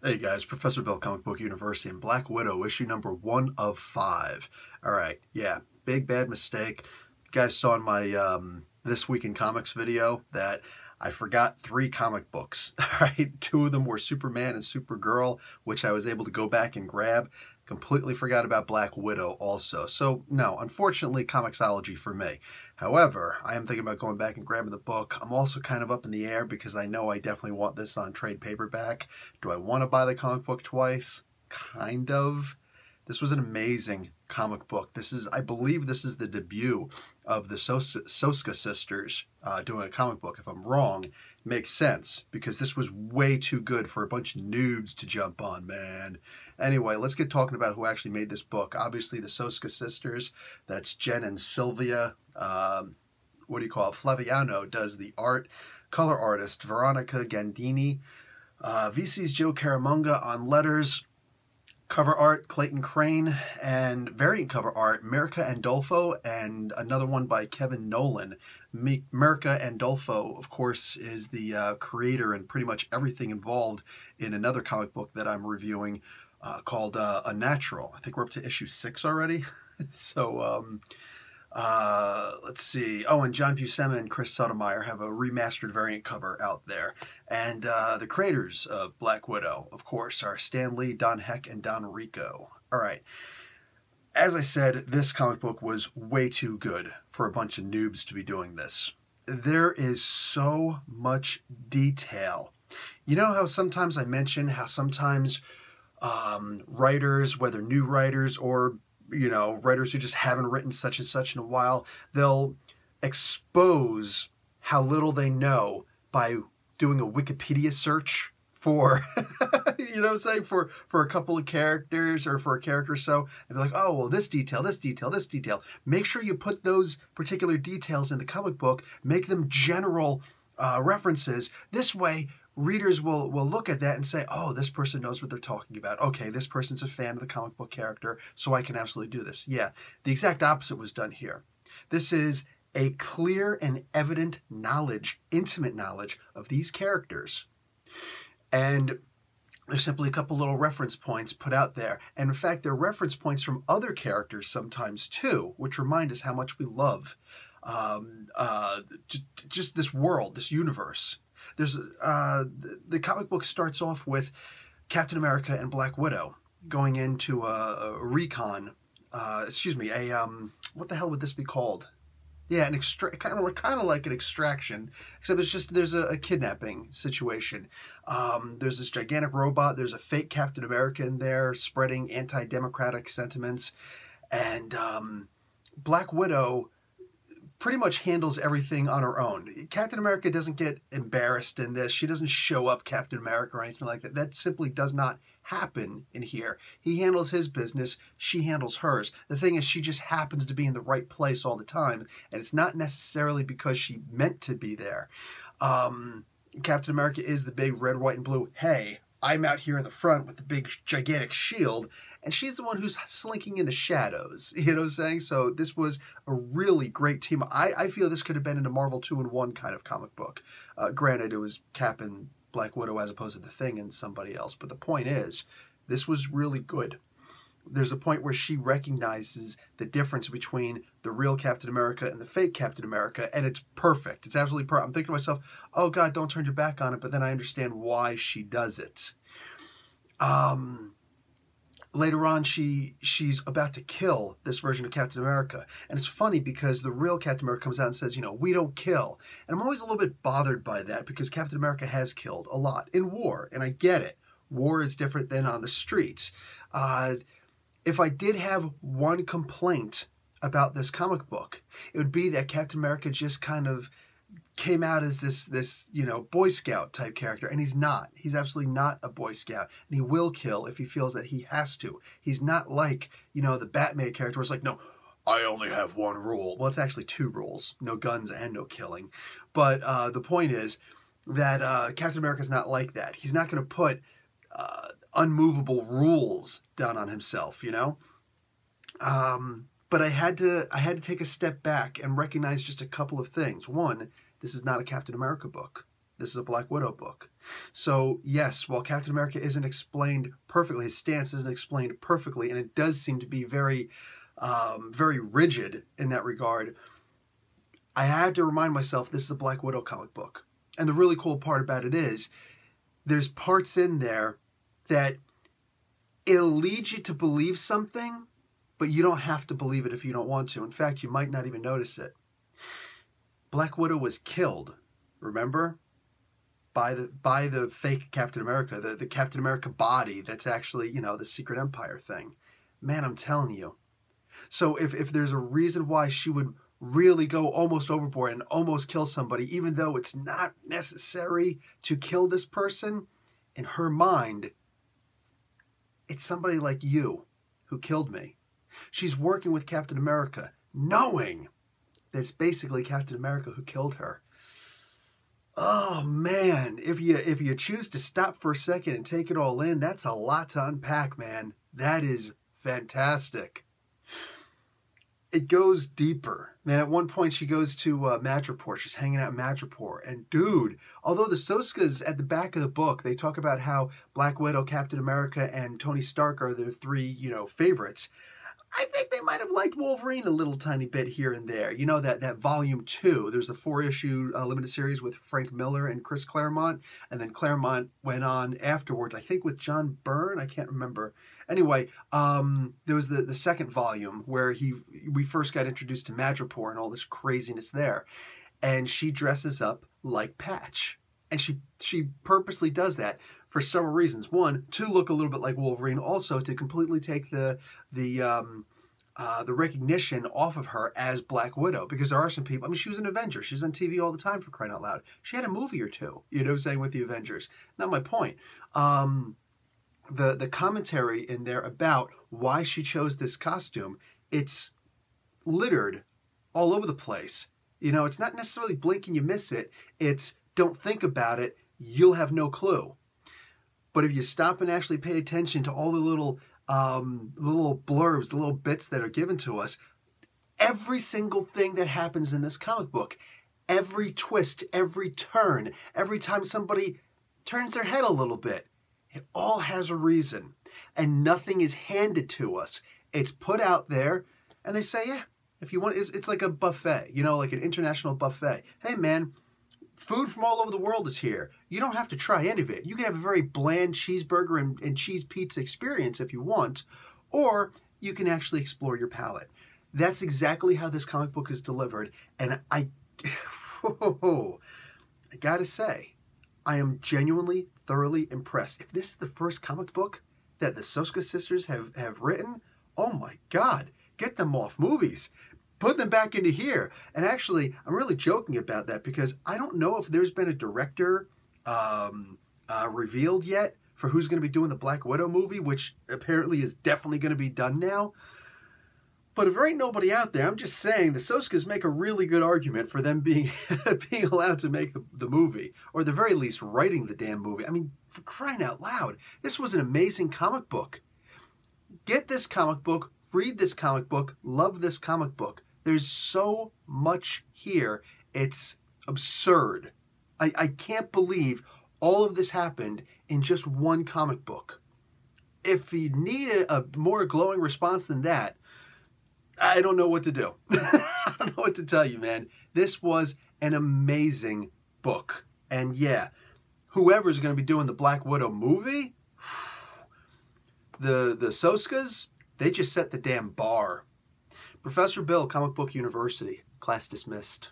Hey guys, Professor Bill, Comic Book University, and Black Widow, issue number 1 of 5. Alright, yeah, big bad mistake. You guys saw in my This Week in Comics video that I forgot 3 comic books. Alright, 2 of them were Superman and Supergirl, which I was able to go back and grab. Completely forgot about Black Widow also. So, no, unfortunately, Comixology for me. However, I am thinking about going back and grabbing the book. I'm also kind of up in the air because I know I definitely want this on trade paperback. Do I want to buy the comic book twice? Kind of. This was an amazing comic book. I believe this is the debut of the Soska sisters doing a comic book. If I'm wrong, it makes sense because this was way too good for a bunch of noobs to jump on, man. Anyway, let's get talking about who actually made this book. Obviously, the Soska sisters. That's Jen and Sylvia. Flaviano does the art. Color artist Veronica Gandini. VC's Joe Caramonga on letters. Cover art, Clayton Crane, and variant cover art, Mirka Andolfo, and another one by Kevin Nolan. Mirka Andolfo, of course, is the creator and pretty much everything involved in another comic book that I'm reviewing called Unnatural. I think we're up to issue 6 already. So, let's see. Oh, and John Buscema and Chris Sotomayor have a remastered variant cover out there. And the creators of Black Widow, of course, are Stan Lee, Don Heck, and Don Rico. All right. As I said, this comic book was way too good for a bunch of noobs to be doing this. There is so much detail. You know how sometimes I mention how sometimes writers, whether new writers or writers who just haven't written such and such in a while, they'll expose how little they know by doing a Wikipedia search for, for a couple of characters or for a character or so, and be like, oh, well, this detail, this detail, this detail. Make sure you put those particular details in the comic book, make them general references. This way, readers will look at that and say, oh, this person knows what they're talking about. Okay, this person's a fan of the comic book character, so I can absolutely do this. Yeah, the exact opposite was done here. This is a clear and evident knowledge, intimate knowledge of these characters. And there's simply a couple little reference points put out there. And in fact, they're reference points from other characters sometimes too, which remind us how much we love just this world, this universe. There's the comic book starts off with Captain America and Black Widow going into a recon. What the hell would this be called? Yeah, kind of like an extraction, except it's just there's a kidnapping situation. There's this gigantic robot. There's a fake Captain America in there spreading anti-democratic sentiments, and Black Widow pretty much handles everything on her own. Captain America doesn't get embarrassed in this. She doesn't show up Captain America or anything like that. That simply does not happen in here. He handles his business. She handles hers. The thing is, she just happens to be in the right place all the time, and it's not necessarily because she meant to be there. Captain America is the big red, white, and blue, hey, I'm out here in the front with the big, gigantic shield, and she's the one who's slinking in the shadows. You know what I'm saying? So this was a really great team. I feel this could have been in a Marvel 2-in-1 kind of comic book. Granted, it was Cap and Black Widow as opposed to The Thing and somebody else. But the point is, this was really good. There's a point where she recognizes the difference between the real Captain America and the fake Captain America, and it's perfect. It's absolutely perfect. I'm thinking to myself, oh, God, don't turn your back on it, but then I understand why she does it. Later on, she's about to kill this version of Captain America. And it's funny because the real Captain America comes out and says, we don't kill. And I'm always a little bit bothered by that because Captain America has killed a lot in war, and I get it. War is different than on the streets. If I did have one complaint about this comic book, it would be that Captain America just kind of came out as this Boy Scout type character, and he's not. He's absolutely not a Boy Scout, and he will kill if he feels that he has to. He's not like, the Batman character where it's like, no, I only have one rule. Well, it's actually 2 rules. No guns and no killing. But the point is that Captain America's not like that. He's not going to put unmovable rules down on himself, But I had to take a step back and recognize just a couple of things. One, this is not a Captain America book. This is a Black Widow book. So yes, while Captain America isn't explained perfectly, his stance isn't explained perfectly, and it does seem to be very, very rigid in that regard, I had to remind myself this is a Black Widow comic book. And the really cool part about it is there's parts in there that it'll lead you to believe something, but you don't have to believe it if you don't want to. In fact, you might not even notice it. Black Widow was killed, remember? By the fake Captain America, the Captain America body that's actually, you know, the Secret Empire thing. Man, I'm telling you. So if there's a reason why she would really go almost overboard and almost kill somebody, even though it's not necessary to kill this person, in her mind, it's somebody like you who killed me. She's working with Captain America, knowing that it's basically Captain America who killed her. Oh man, if you choose to stop for a second and take it all in, that's a lot to unpack, man. That is fantastic. It goes deeper. Man, at one point she goes to Madripoor. She's hanging out in Madripoor. And dude, although the Soskas at the back of the book, they talk about how Black Widow, Captain America, and Tony Stark are their three, you know, favorites. I think they might have liked Wolverine a little tiny bit here and there. You know, that volume 2, there's the 4-issue limited series with Frank Miller and Chris Claremont, and then Claremont went on afterwards, I think with John Byrne, I can't remember. Anyway, there was the second volume where we first got introduced to Madripoor and all this craziness there. And she dresses up like Patch. And she purposely does that for several reasons. One, to look a little bit like Wolverine. Also, to completely take the recognition off of her as Black Widow. Because there are some people, I mean, she was an Avenger. She was on TV all the time, for crying out loud. She had a movie or two, you know what I'm saying, with the Avengers. Not my point. The commentary in there about why she chose this costume, it's littered all over the place. You know, it's not necessarily blink and you miss it. It's don't think about it, you'll have no clue. But if you stop and actually pay attention to all the little blurbs, the little bits that are given to us, every single thing that happens in this comic book, every twist, every turn, every time somebody turns their head a little bit, it all has a reason. And nothing is handed to us. It's put out there, and they say, yeah, if you want, it's like a buffet, you know, like an international buffet. Hey, man, food from all over the world is here. You don't have to try any of it. You can have a very bland cheeseburger and cheese pizza experience if you want, or you can actually explore your palate. That's exactly how this comic book is delivered, and I gotta say, I am genuinely, thoroughly impressed. If this is the first comic book that the Soska sisters have written, oh my God, get them off movies. Put them back into here. And actually, I'm really joking about that because I don't know if there's been a director revealed yet for who's going to be doing the Black Widow movie, which apparently is definitely going to be done now. But if there ain't nobody out there, I'm just saying the Soskas make a really good argument for them being being allowed to make the movie, or at the very least writing the damn movie. I mean, for crying out loud, this was an amazing comic book. Get this comic book, read this comic book, love this comic book. There's so much here. It's absurd. I can't believe all of this happened in just one comic book. If you need a more glowing response than that, I don't know what to do. I don't know what to tell you, man. This was an amazing book. And yeah, whoever's going to be doing the Black Widow movie, the Soskas, they just set the damn bar. Professor Bill, Comic Book University. Class dismissed.